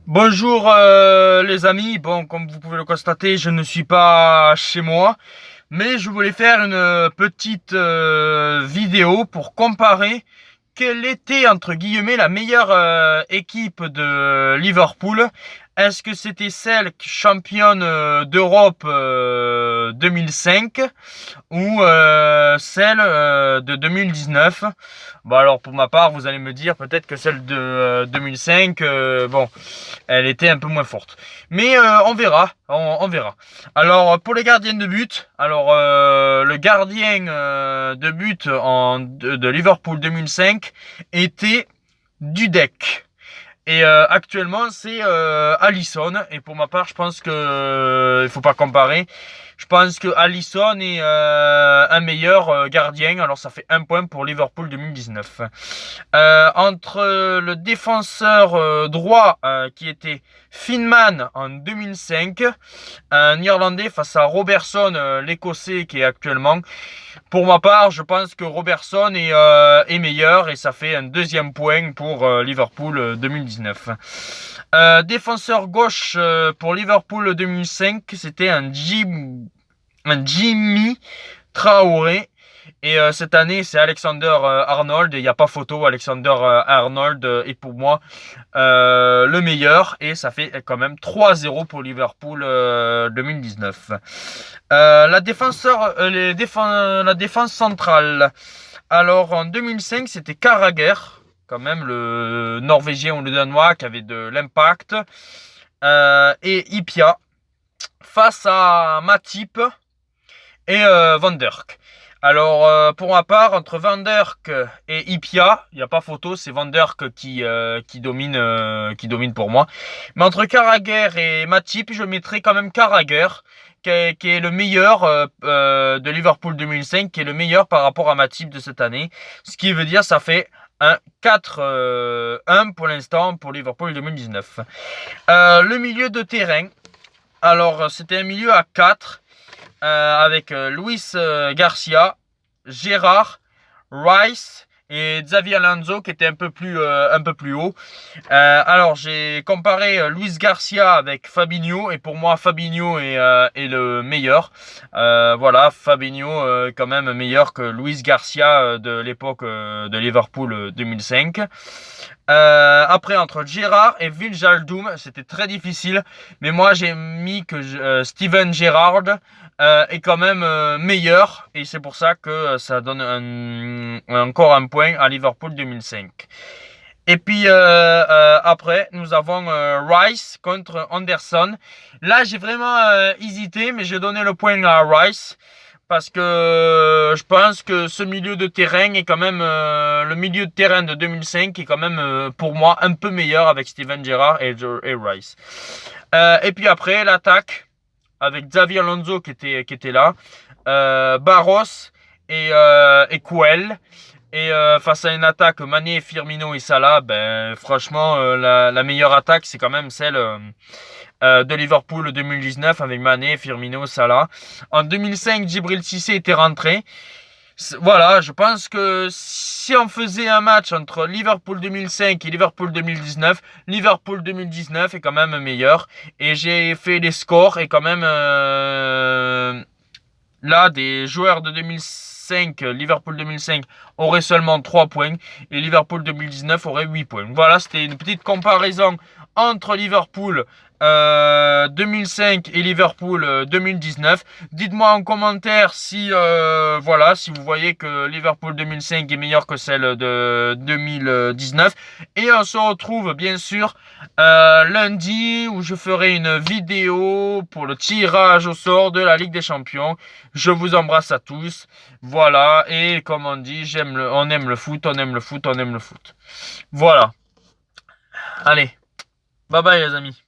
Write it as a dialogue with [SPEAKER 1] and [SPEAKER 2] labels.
[SPEAKER 1] Bonjour les amis, bon comme vous pouvez le constater je ne suis pas chez moi mais je voulais faire une petite vidéo pour comparer quelle était entre guillemets la meilleure équipe de Liverpool. Est-ce que c'était celle championne d'Europe 2005 ou celle de 2019? Bon alors pour ma part vous allez me dire peut-être que celle de 2005 bon elle était un peu moins forte. Mais on verra, on verra. Alors pour les gardiens de but, alors le gardien de but de Liverpool 2005 était Dudek. Et actuellement c'est Alisson. Et pour ma part, je pense que il faut pas comparer. Je pense que Alisson est un meilleur gardien. Alors ça fait un point pour Liverpool 2019. Entre le défenseur droit qui était Finman en 2005, un Irlandais face à Robertson, l'Écossais qui est actuellement. Pour ma part, je pense que Robertson est meilleur et ça fait un deuxième point pour Liverpool 2019. Défenseur gauche pour Liverpool 2005, c'était un Jimmy Traoré. Et cette année, c'est Alexander Arnold. Et il n'y a pas photo. Alexander Arnold est pour moi le meilleur. Et ça fait quand même 3-0 pour Liverpool 2019. La défense centrale. Alors en 2005, c'était Carragher, quand même le Norvégien ou le Danois qui avait de l'impact. Et Ipia face à Matip et Van Dijk. Alors pour ma part, entre Van Dijk et Ipia, il n'y a pas photo, c'est Van Dijk qui domine pour moi. Mais entre Carragher et Matip, je mettrai quand même Carragher, qui est le meilleur de Liverpool 2005, qui est le meilleur par rapport à Matip de cette année. Ce qui veut dire ça fait un 4-1 pour l'instant pour Liverpool 2019. Le milieu de terrain, alors c'était un milieu à 4 avec Luis Garcia, Gérard, Rice et Xavi Alonso qui était un peu plus haut. Alors j'ai comparé Luis Garcia avec Fabinho et pour moi Fabinho est le meilleur. Voilà, Fabinho quand même meilleur que Luis Garcia de l'époque de Liverpool 2005. Après entre Gerrard et Wijnaldum, c'était très difficile, mais moi j'ai mis que Steven Gerrard est quand même meilleur et c'est pour ça que ça donne encore un point à Liverpool 2005. Et puis après nous avons Rice contre Anderson. Là j'ai vraiment hésité, mais j'ai donné le point à Rice parce que je pense que ce milieu de terrain est quand même le milieu de terrain de 2005 est quand même pour moi un peu meilleur avec Steven Gerrard et Rice. Et puis après l'attaque avec Xavi Alonso qui était là, Barros et Kouel. Et face à une attaque Mané, Firmino et Salah, ben franchement la meilleure attaque c'est quand même celle de Liverpool 2019 avec Mané, Firmino, Salah. En 2005, Djibril Cissé était rentré. Voilà, je pense que si on faisait un match entre Liverpool 2005 et Liverpool 2019, Liverpool 2019 est quand même meilleur. Et j'ai fait les scores et quand même là, des joueurs de 2005, Liverpool 2005 aurait seulement 3 points et Liverpool 2019 aurait 8 points. Voilà, c'était une petite comparaison entre Liverpool 2005 et Liverpool 2019. Dites-moi en commentaire si voilà, si vous voyez que Liverpool 2005 est meilleur que celle de 2019. Et on se retrouve bien sûr lundi où je ferai une vidéo pour le tirage au sort de la Ligue des Champions. Je vous embrasse à tous. Voilà, et comme on dit, on aime le foot, on aime le foot, on aime le foot. Voilà. Allez, bye bye les amis.